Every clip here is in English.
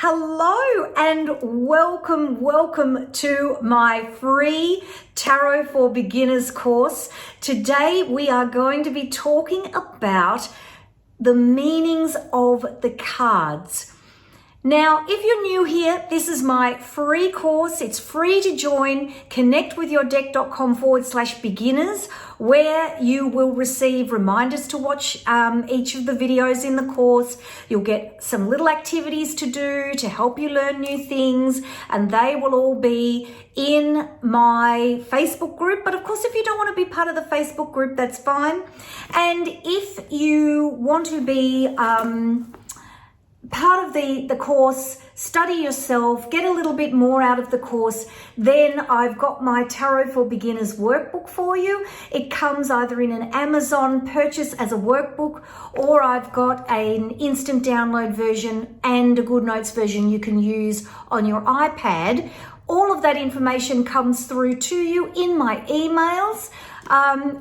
Hello and welcome to my free Tarot for Beginners course. Today we are going to be talking about the meanings of the cards. Now, if you're new here, this is my free course. It's free to join. connectwithyourdeck.com/beginners, where you will receive reminders to watch each of the videos in the course. You'll get some little activities to do to help you learn new things, and they will all be in my Facebook group. But of course, if you don't want to be part of the Facebook group, that's fine. And if you want to be part of the course, study yourself, get a little bit more out of the course, then I've got my Tarot for Beginners workbook for you. It comes either in an Amazon purchase as a workbook, or I've got an instant download version and a Good Notes version you can use on your iPad. All of that information comes through to you in my emails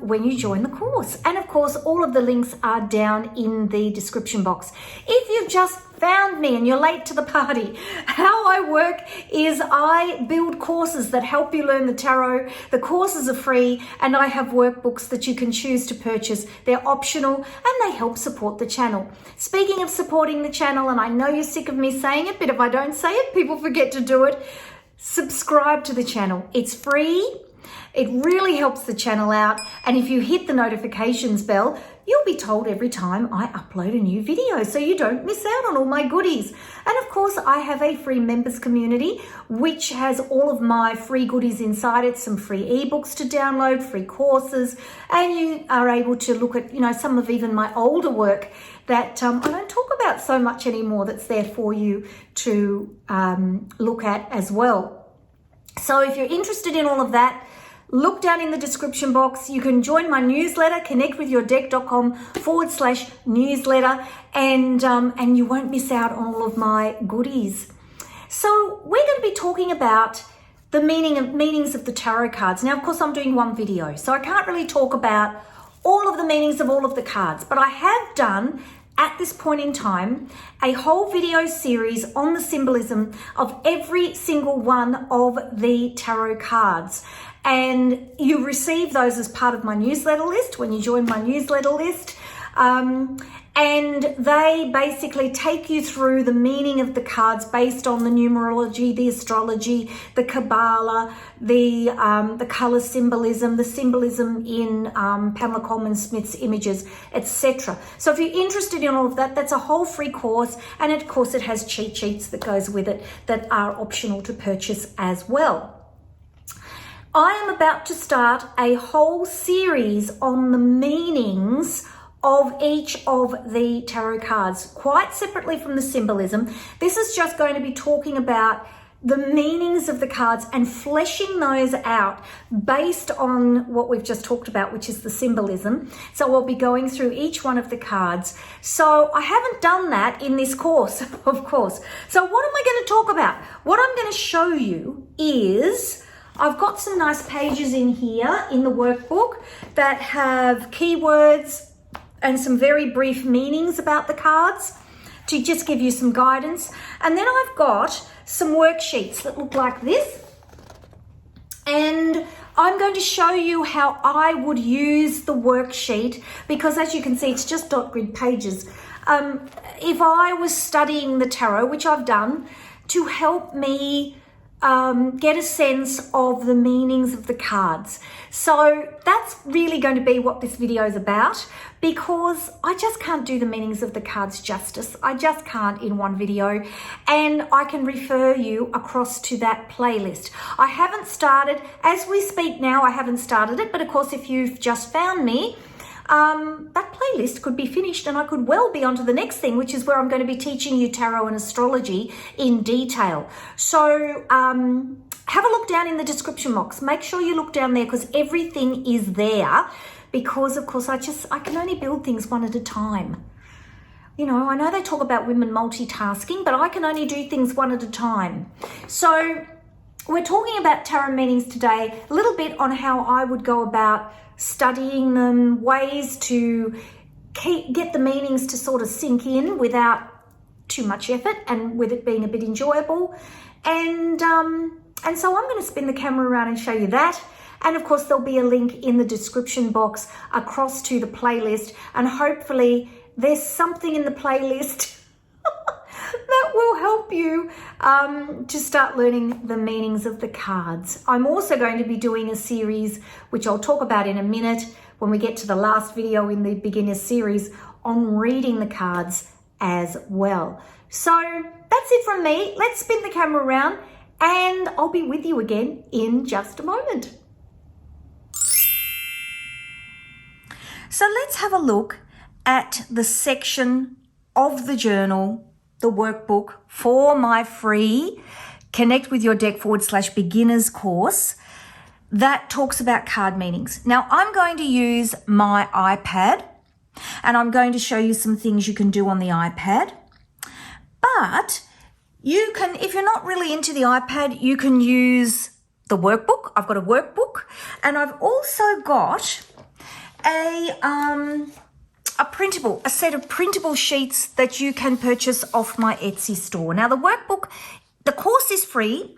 when you join the course. And of course, all of the links are down in the description box. If you've just found me and you're late to the party, how I work is I build courses that help you learn the tarot. The courses are free, and I have workbooks that you can choose to purchase. They're optional and they help support the channel. Speaking of supporting the channel, and I know you're sick of me saying it, but if I don't say it, people forget to do it. Subscribe to the channel. It's free. It really helps the channel out. And if you hit the notifications bell, you'll be told every time I upload a new video, so you don't miss out on all my goodies. And of course, I have a free members community, which has all of my free goodies inside it, some free ebooks to download, free courses, and you are able to look at, some of even my older work that I don't talk about so much anymore, that's there for you to look at as well. So if you're interested in all of that, look down in the description box. You can join my newsletter, connectwithyourdeck.com/newsletter, and you won't miss out on all of my goodies. So we're going to be talking about the meanings of the tarot cards. Now, of course, I'm doing one video, so I can't really talk about all of the meanings of all of the cards, but I have done at this point in time a whole video series on the symbolism of every single one of the tarot cards. And you receive those as part of my newsletter list when you join my newsletter list. And they basically take you through the meaning of the cards based on the numerology, the astrology, the Kabbalah, the color symbolism, the symbolism in Pamela Coleman Smith's images, etc. So if you're interested in all of that, that's a whole free course. And of course, it has cheat sheets that goes with it that are optional to purchase as well. I am about to start a whole series on the meanings of each of the tarot cards, quite separately from the symbolism. This is just going to be talking about the meanings of the cards and fleshing those out based on what we've just talked about, which is the symbolism. So I'll be going through each one of the cards. So I haven't done that in this course, of course. So what am I going to talk about? What I'm going to show you is I've got some nice pages in here in the workbook that have keywords and some very brief meanings about the cards to just give you some guidance. And then I've got some worksheets that look like this. And I'm going to show you how I would use the worksheet, because as you can see, it's just dot grid pages. If I was studying the tarot, which I've done, to help me get a sense of the meanings of the cards. So that's really going to be what this video is about, because I just can't do the meanings of the cards justice. I just can't in one video, and I can refer you across to that playlist. I haven't started, as we speak now, I haven't started it, but of course, if you've just found me, that playlist could be finished and I could well be on to the next thing, which is where I'm going to be teaching you tarot and astrology in detail. So have a look down in the description box. Make sure you look down there, because everything is there, because of course I can only build things one at a time. I know they talk about women multitasking, but I can only do things one at a time. So we're talking about tarot meanings today, a little bit on how I would go about studying them, ways to get the meanings to sort of sink in without too much effort and with it being a bit enjoyable. And so I'm going to spin the camera around and show you that. And of course, there'll be a link in the description box across to the playlist. And hopefully there's something in the playlist that will help you to start learning the meanings of the cards. I'm also going to be doing a series, which I'll talk about in a minute when we get to the last video in the beginner series, on reading the cards as well. So that's it from me. Let's spin the camera around and I'll be with you again in just a moment. So let's have a look at the section of the journal, the workbook for my free Connect with Your Deck /beginners course that talks about card meanings. Now I'm going to use my iPad and I'm going to show you some things you can do on the iPad. But you can, if you're not really into the iPad, you can use the workbook. I've got a workbook and I've also got a set of printable sheets that you can purchase off my Etsy store. Now the workbook, the course is free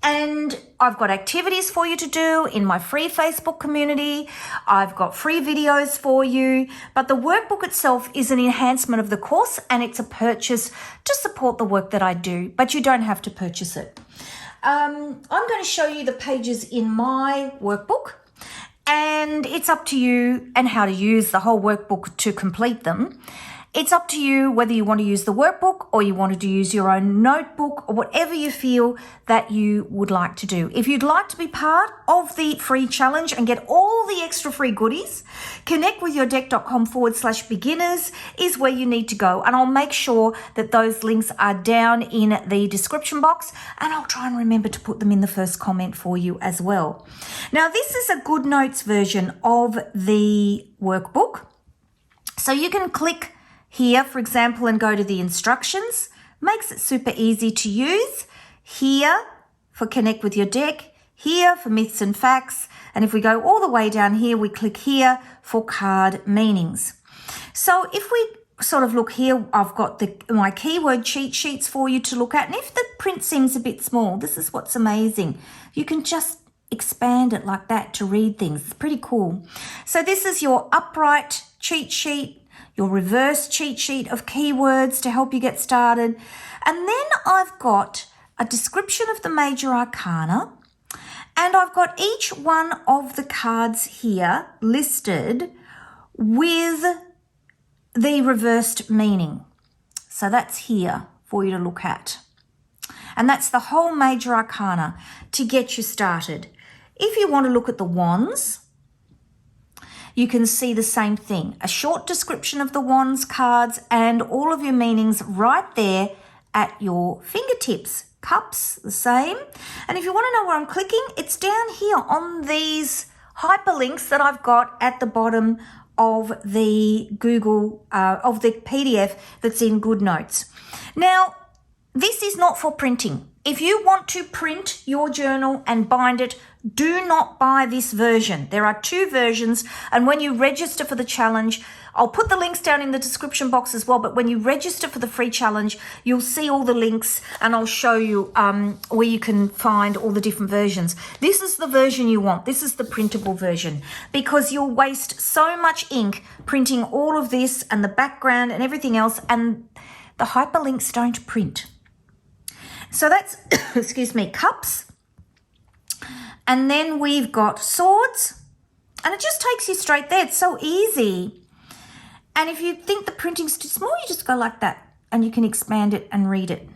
and I've got activities for you to do in my free Facebook community. I've got free videos for you, but the workbook itself is an enhancement of the course and it's a purchase to support the work that I do, but you don't have to purchase it. I'm going to show you the pages in my workbook. And it's up to you and how to use the whole workbook to complete them. It's up to you whether you want to use the workbook or you wanted to use your own notebook or whatever you feel that you would like to do. If you'd like to be part of the free challenge and get all the extra free goodies, connectwithyourdeck.com/beginners is where you need to go. And I'll make sure that those links are down in the description box and I'll try and remember to put them in the first comment for you as well. Now, this is a Good Notes version of the workbook. So you can click here, for example, and go to the instructions. Makes it super easy to use. Here for Connect with Your Deck, here for Myths and Facts, and if we go all the way down here, we click here for card meanings. So if we sort of look here, I've got my keyword cheat sheets for you to look at, and if the print seems a bit small, this is what's amazing. You can just expand it like that to read things. It's pretty cool. So this is your upright cheat sheet, your reverse cheat sheet of keywords to help you get started. And then I've got a description of the major arcana, and I've got each one of the cards here listed with the reversed meaning. So that's here for you to look at. And that's the whole major arcana to get you started. If you want to look at the wands, you can see the same thing, a short description of the wands cards and all of your meanings right there at your fingertips. Cups, the same. And if you want to know where I'm clicking, it's down here on these hyperlinks that I've got at the bottom of the of the PDF that's in Good Notes. Now, this is not for printing. If you want to print your journal and bind it, do not buy this version. There are two versions, and when you register for the challenge, I'll put the links down in the description box as well, but when you register for the free challenge, you'll see all the links and I'll show you where you can find all the different versions. This is the version you want. This is the printable version, because you'll waste so much ink printing all of this and the background and everything else, and the hyperlinks don't print. So that's, excuse me, cups. And then we've got swords, and it just takes you straight there. It's so easy. And if you think the printing's too small, you just go like that and you can expand it and read it.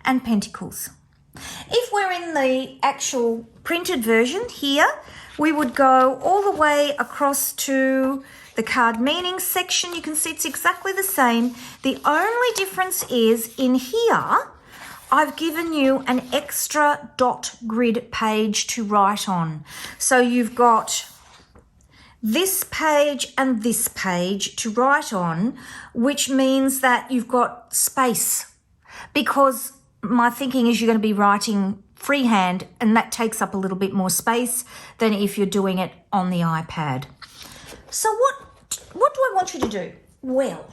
And pentacles. If we're in the actual printed version here, we would go all the way across to the card meanings section. You can see it's exactly the same. The only difference is in here, I've given you an extra dot grid page to write on. So you've got this page and this page to write on, which means that you've got space, because my thinking is you're going to be writing freehand, and that takes up a little bit more space than if you're doing it on the iPad. So what do I want you to do? Well,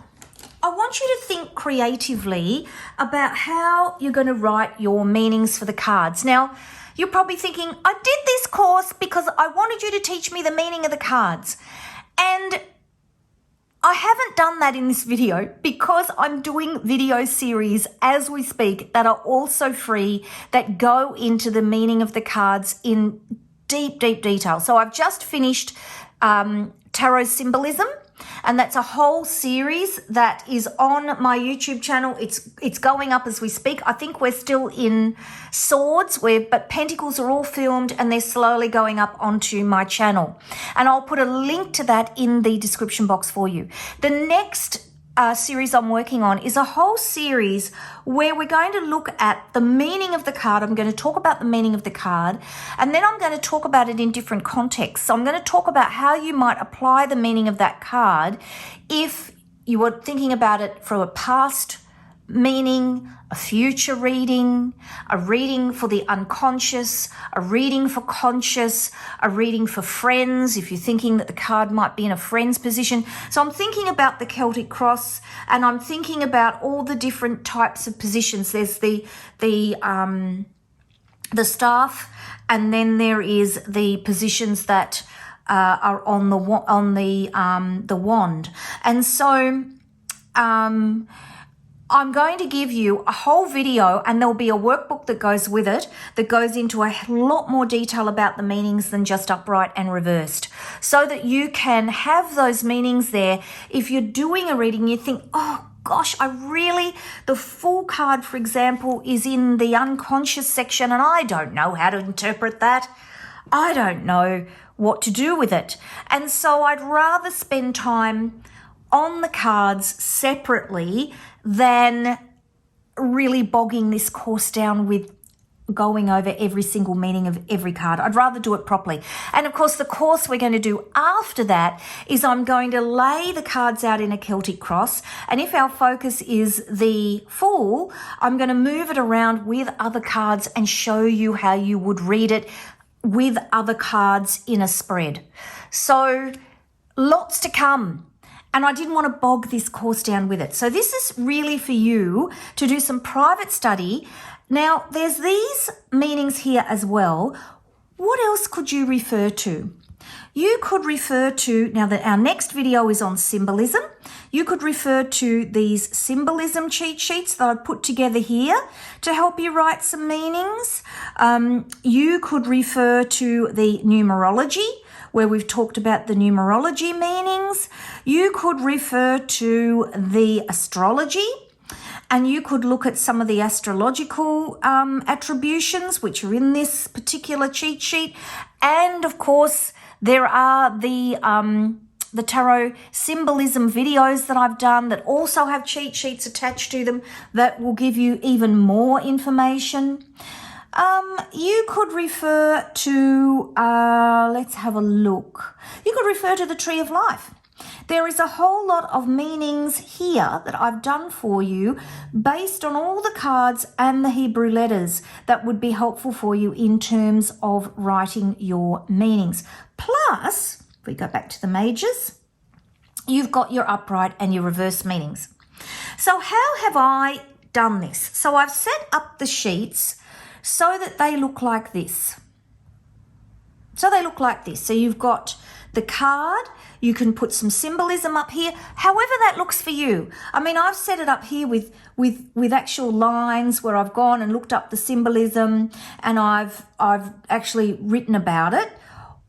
I want you to think creatively about how you're going to write your meanings for the cards. Now, you're probably thinking, I did this course because I wanted you to teach me the meaning of the cards. And I haven't done that in this video because I'm doing video series as we speak that are also free that go into the meaning of the cards in deep, deep detail. So I've just finished tarot symbolism, and that's a whole series that is on my YouTube channel. It's going up as we speak. I think we're still in swords, but pentacles are all filmed and they're slowly going up onto my channel. And I'll put a link to that in the description box for you. The next series I'm working on is a whole series where we're going to look at the meaning of the card. I'm going to talk about the meaning of the card, and then I'm going to talk about it in different contexts. So I'm going to talk about how you might apply the meaning of that card if you were thinking about it from a past meaning, a future reading, a reading for the unconscious, a reading for conscious, a reading for friends, if you're thinking that the card might be in a friend's position. So I'm thinking about the Celtic cross, and I'm thinking about all the different types of positions. There's the staff, and then there is the positions that are on the wand. And so I'm going to give you a whole video, and there'll be a workbook that goes with it that goes into a lot more detail about the meanings than just upright and reversed, so that you can have those meanings there. If you're doing a reading, you think, oh gosh, the full card, for example, is in the unconscious section and I don't know how to interpret that. I don't know what to do with it. And so I'd rather spend time on the cards separately than really bogging this course down with going over every single meaning of every card. I'd rather do it properly. And of course, the course we're going to do after that is I'm going to lay the cards out in a Celtic cross. And if our focus is the Fool, I'm going to move it around with other cards and show you how you would read it with other cards in a spread. So lots to come. And I didn't want to bog this course down with it. So this is really for you to do some private study. Now, there's these meanings here as well. What else could you refer to? You could refer to, now that our next video is on symbolism, you could refer to these symbolism cheat sheets that I've put together here to help you write some meanings. You could refer to the numerology, where we've talked about the numerology meanings. You could refer to the astrology, and you could look at some of the astrological attributions which are in this particular cheat sheet. And of course, there are the tarot symbolism videos that I've done that also have cheat sheets attached to them that will give you even more information. You could refer to, let's have a look. You could refer to the Tree of Life. There is a whole lot of meanings here that I've done for you based on all the cards and the Hebrew letters that would be helpful for you in terms of writing your meanings. Plus, if we go back to the majors, you've got your upright and your reverse meanings. So how have I done this? So I've set up the sheets so that they look like this. So you've got the card, you can put some symbolism up here, however that looks for you. I mean, I've set it up here with actual lines where I've gone and looked up the symbolism and I've actually written about it.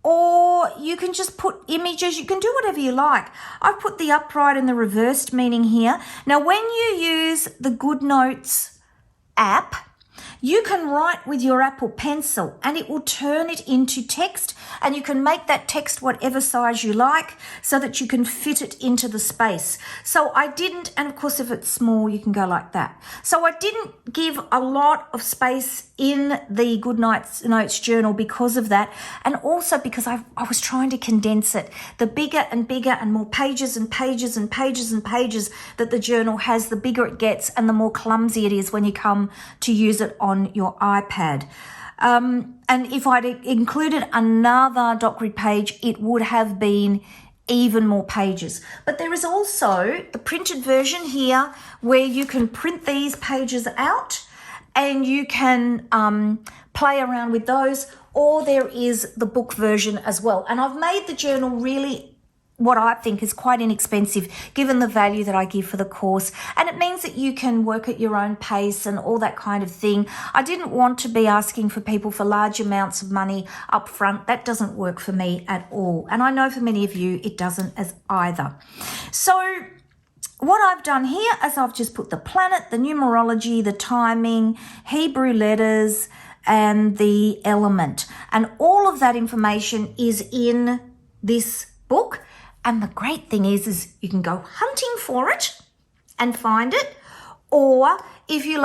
Or you can just put images, you can do whatever you like. I've put the upright and the reversed meaning here. Now, when you use the GoodNotes app, you can write with your Apple Pencil and it will turn it into text, and you can make that text whatever size you like so that you can fit it into the space. So I didn't, and of course if it's small you can go like that. So I didn't give a lot of space in the GoodNotes journal because of that, and also because I was trying to condense it. The bigger and bigger and more pages and pages and pages and pages that the journal has, the bigger it gets and the more clumsy it is when you come to use it on your iPad. And if I'd included another doc grid page, it would have been even more pages. But there is also the printed version here where you can print these pages out and you can play around with those, or there is the book version as well. And I've made the journal really what I think is quite inexpensive given the value that I give for the course, and it means that you can work at your own pace and all that kind of thing. I didn't want to be asking for people for large amounts of money up front. That doesn't work for me at all, and I know for many of you it doesn't as either. So what I've done here is I've just put the planet, the numerology, the timing, Hebrew letters, and the element, and all of that information is in this book. And the great thing is you can go hunting for it and find it, or if you,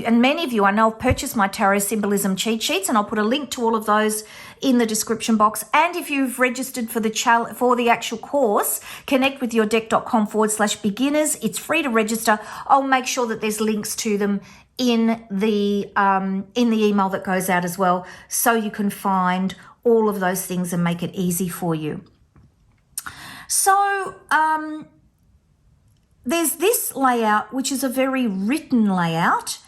and many of you I know have purchased my tarot symbolism cheat sheets, and I'll put a link to all of those in the description box. And if you've registered for the actual course, connectwithyourdeck.com/beginners. It's free to register. I'll make sure that there's links to them in the email that goes out as well, so you can find all of those things and make it easy for you. So there's this layout, which is a very written layout,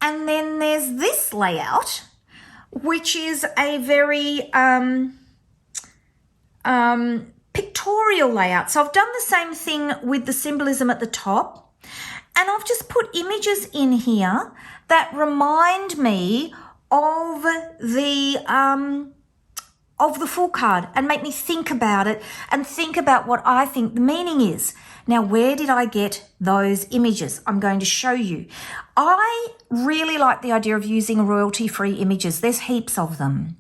and then there's this layout, which is a very pictorial layout. So I've done the same thing with the symbolism at the top, and I've just put images in here that remind me of the full card and make me think about it and think about what I think the meaning is. Now, where did I get those images? I'm going to show you. I really like the idea of using royalty-free images. There's heaps of them.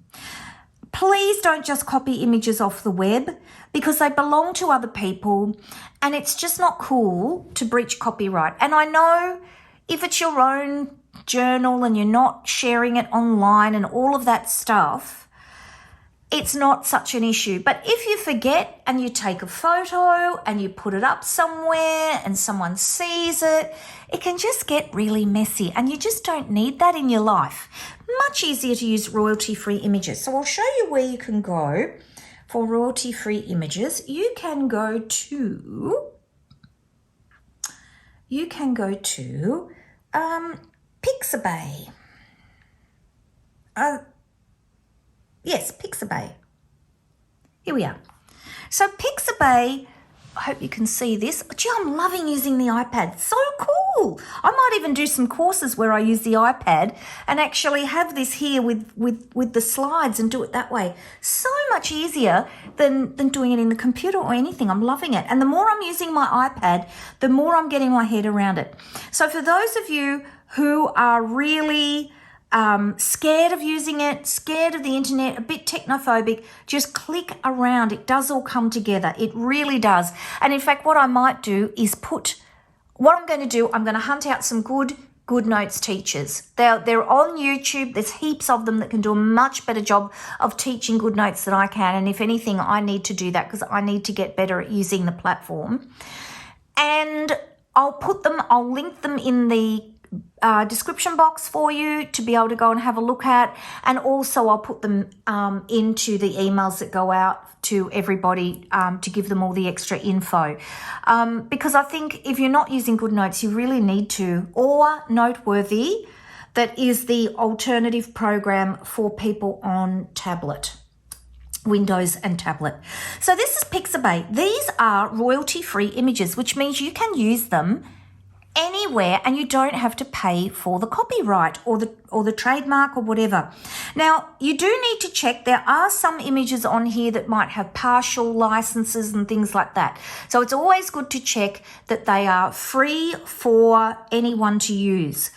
Please don't just copy images off the web, because they belong to other people and it's just not cool to breach copyright. And I know if it's your own journal and you're not sharing it online and all of that stuff, it's not such an issue. But if you forget and you take a photo and you put it up somewhere and someone sees it, it can just get really messy, and you just don't need that in your life. Much easier to use royalty-free images. So I'll show you where you can go for royalty-free images. You can go to Pixabay. Yes, Pixabay. Here we are. So Pixabay, I hope you can see this. Gee, I'm loving using the iPad. So cool. I might even do some courses where I use the iPad and actually have this here with the slides and do it that way. So much easier than doing it in the computer or anything. I'm loving it. And the more I'm using my iPad, the more I'm getting my head around it. So for those of you who are really scared of using it, scared of the internet, a bit technophobic, just click around. It does all come together. It really does. And in fact, what I might do is I'm going to hunt out some good notes teachers. They're on YouTube. There's heaps of them that can do a much better job of teaching good notes than I can. And if anything, I need to do that because I need to get better at using the platform. And I'll link them in the description box for you to be able to go and have a look at, and also I'll put them into the emails that go out to everybody to give them all the extra info, because I think if you're not using GoodNotes, you really need to, or Noteworthy, that is the alternative program for people on tablet, Windows and tablet. So this is Pixabay. These are royalty-free images, which means you can use them anywhere and you don't have to pay for the copyright or the trademark or whatever. Now, you do need to check. There are some images on here that might have partial licenses and things like that. So it's always good to check that they are free for anyone to use.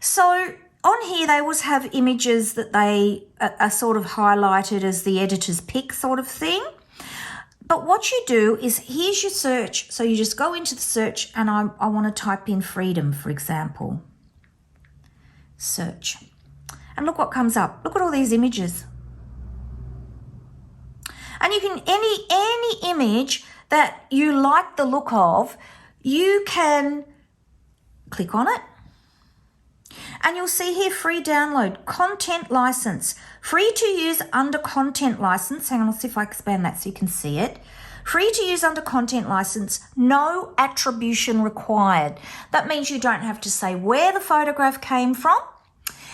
So on here, they always have images that they are sort of highlighted as the editor's pick sort of thing. But what you do is, here's your search. So you just go into the search, and I want to type in freedom, for example. Search. And look what comes up. Look at all these images. And you can, any image that you like the look of, you can click on it. And you'll see here, free download, content license, free to use under content license. Hang on, I'll see if I expand that so you can see it. Free to use under content license, no attribution required. That means you don't have to say where the photograph came from.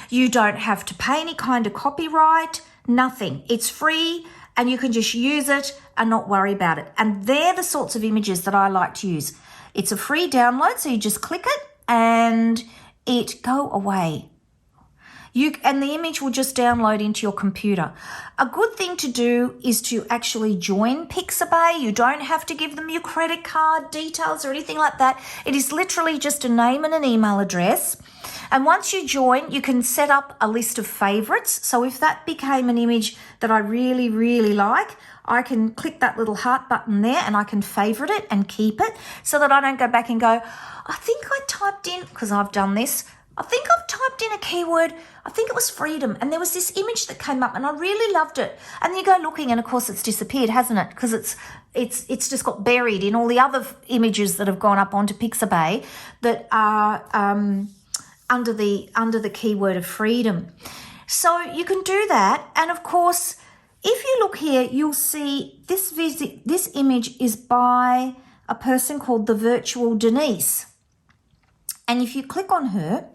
You don't have to pay any kind of copyright, nothing. It's free and you can just use it and not worry about it. And they're the sorts of images that I like to use. It's a free download, so you just click it and it go away. And the image will just download into your computer. A good thing to do is to actually join Pixabay. You don't have to give them your credit card details or anything like that. It is literally just a name and an email address. And once you join, you can set up a list of favorites. So if that became an image that I really, really like, I can click that little heart button there and I can favorite it and keep it so that I don't go back and go, I think I typed in, because I've done this, I think I've typed in a keyword, I think it was freedom, and there was this image that came up and I really loved it. And you go looking and of course it's disappeared, hasn't it? Because it's just got buried in all the other images that have gone up onto Pixabay that are under the keyword of freedom. So you can do that. And of course, if you look here, you'll see this image is by a person called the Virtual Denise. And if you click on her,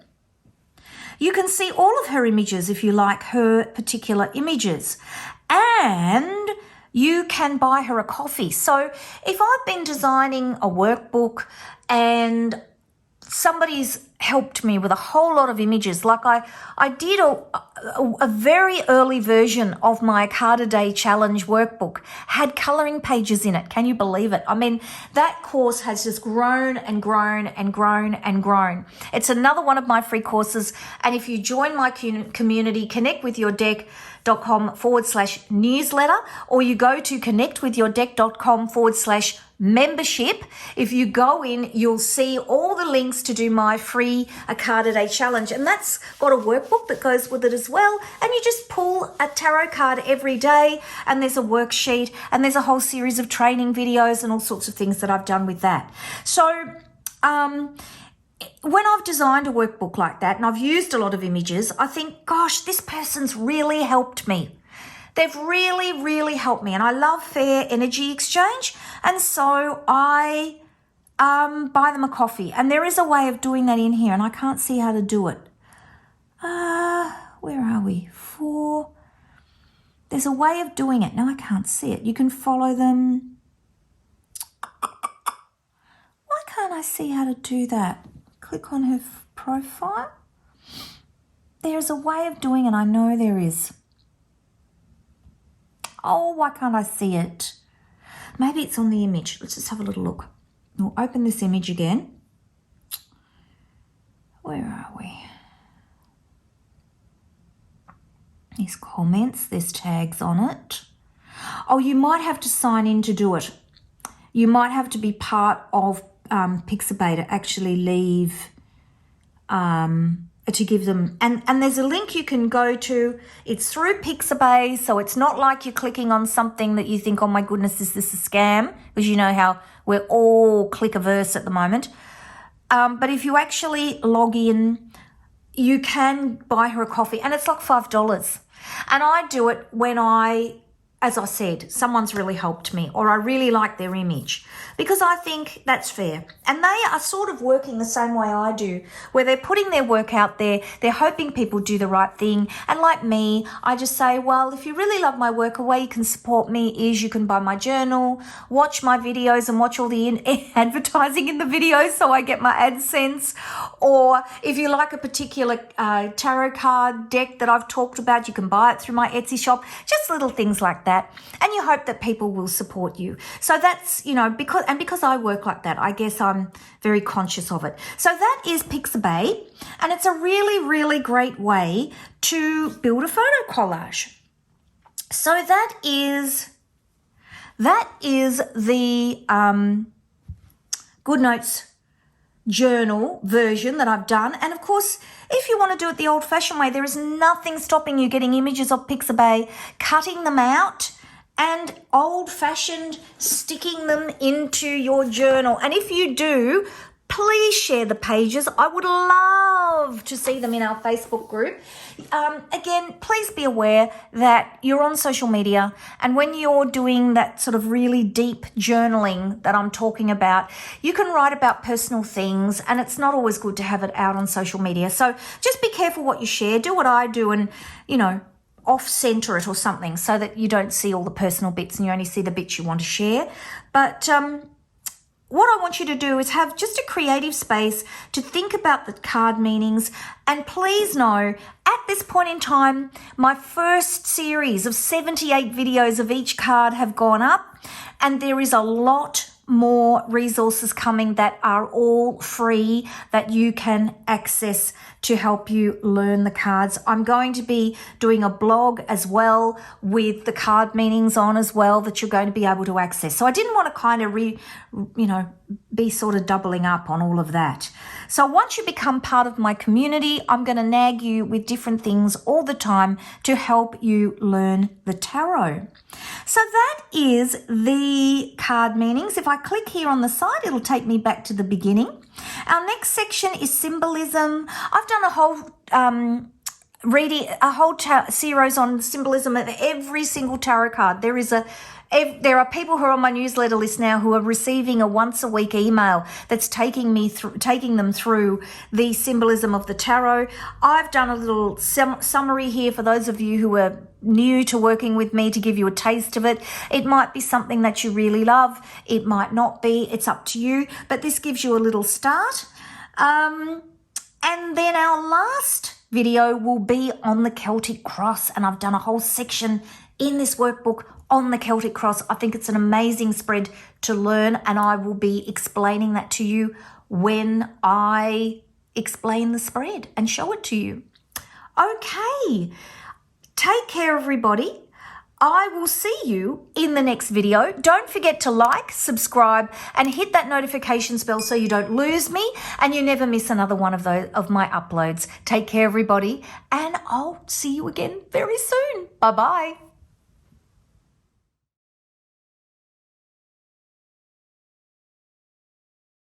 you can see all of her images if you like her particular images. And you can buy her a coffee. So if I've been designing a workbook and somebody's helped me with a whole lot of images, like I did a very early version of my Card a Day Challenge workbook, had colouring pages in it. Can you believe it? I mean, that course has just grown and grown and grown and grown. It's another one of my free courses. And if you join my community, connectwithyourdeck.com/newsletter, or you go to connectwithyourdeck.com/membership. If you go in, you'll see all the links to do my free Card a Day Challenge. And that's got a workbook that goes with it as well. And you just pull a tarot card every day and there's a worksheet and there's a whole series of training videos and all sorts of things that I've done with that. So when I've designed a workbook like that and I've used a lot of images, I think, gosh, this person's really helped me. They've really, really helped me. And I love fair energy exchange. And so I buy them a coffee. And there is a way of doing that in here. And I can't see how to do it. Where are we? 4. There's a way of doing it. No, I can't see it. You can follow them. Why can't I see how to do that? Click on her profile. There's a way of doing it. I know there is. Oh, why can't I see it? Maybe it's on the image. Let's just have a little look. We'll open this image again. Where are we? There's comments, there's tags on it. Oh, you might have to sign in to do it. You might have to be part of Pixabay to actually leave, to give them, and there's a link you can go to. It's through Pixabay, so it's not like you're clicking on something that you think, oh my goodness, is this a scam? Because you know how we're all click averse at the moment. But if you actually log in, you can buy her a coffee and it's like $5. And I do it when as I said, someone's really helped me or I really like their image because I think that's fair. And they are sort of working the same way I do, where they're putting their work out there. They're hoping people do the right thing. And like me, I just say, well, if you really love my work, a way you can support me is you can buy my journal, watch my videos and watch all the advertising in the videos so I get my AdSense. Or if you like a particular tarot card deck that I've talked about, you can buy it through my Etsy shop. Just little things like that. And you hope that people will support you. So that's, because I work like that, I guess I'm very conscious of it. So that is Pixabay, and it's a really, really great way to build a photo collage. So that is the GoodNotes journal version that I've done. And of course, if you want to do it the old-fashioned way, there is nothing stopping you getting images of Pixabay, cutting them out, and old-fashioned sticking them into your journal. And if you do, please share the pages. I would love to see them in our Facebook group. Again, please be aware that you're on social media, and when you're doing that sort of really deep journaling that I'm talking about, you can write about personal things, and it's not always good to have it out on social media. So just be careful what you share. Do what I do and, off-center it or something so that you don't see all the personal bits and you only see the bits you want to share. But what I want you to do is have just a creative space to think about the card meanings. And please know, at this point in time, my first series of 78 videos of each card have gone up, and there is a lot more resources coming that are all free that you can access to help you learn the cards. I'm going to be doing a blog as well with the card meanings on as well that you're going to be able to access. So I didn't want to kind of be sort of doubling up on all of that. So once you become part of my community, I'm going to nag you with different things all the time to help you learn the tarot. So that is the card meanings. If I click here on the side, it'll take me back to the beginning. Our next section is symbolism. I've done a whole series on symbolism of every single tarot card. There are people who are on my newsletter list now who are receiving a once a week email that's taking them through the symbolism of the tarot. I've done a little summary here for those of you who are new to working with me to give you a taste of it. It might be something that you really love. It might not be. It's up to you. But this gives you a little start. And then our last video will be on the Celtic cross. And I've done a whole section in this workbook on the Celtic cross. I think it's an amazing spread to learn, and I will be explaining that to you when I explain the spread and show it to you. Okay, take care, everybody. I will see you in the next video. Don't forget to like, subscribe, and hit that notifications bell so you don't lose me and you never miss another one of my uploads. Take care, everybody, and I'll see you again very soon. Bye-bye.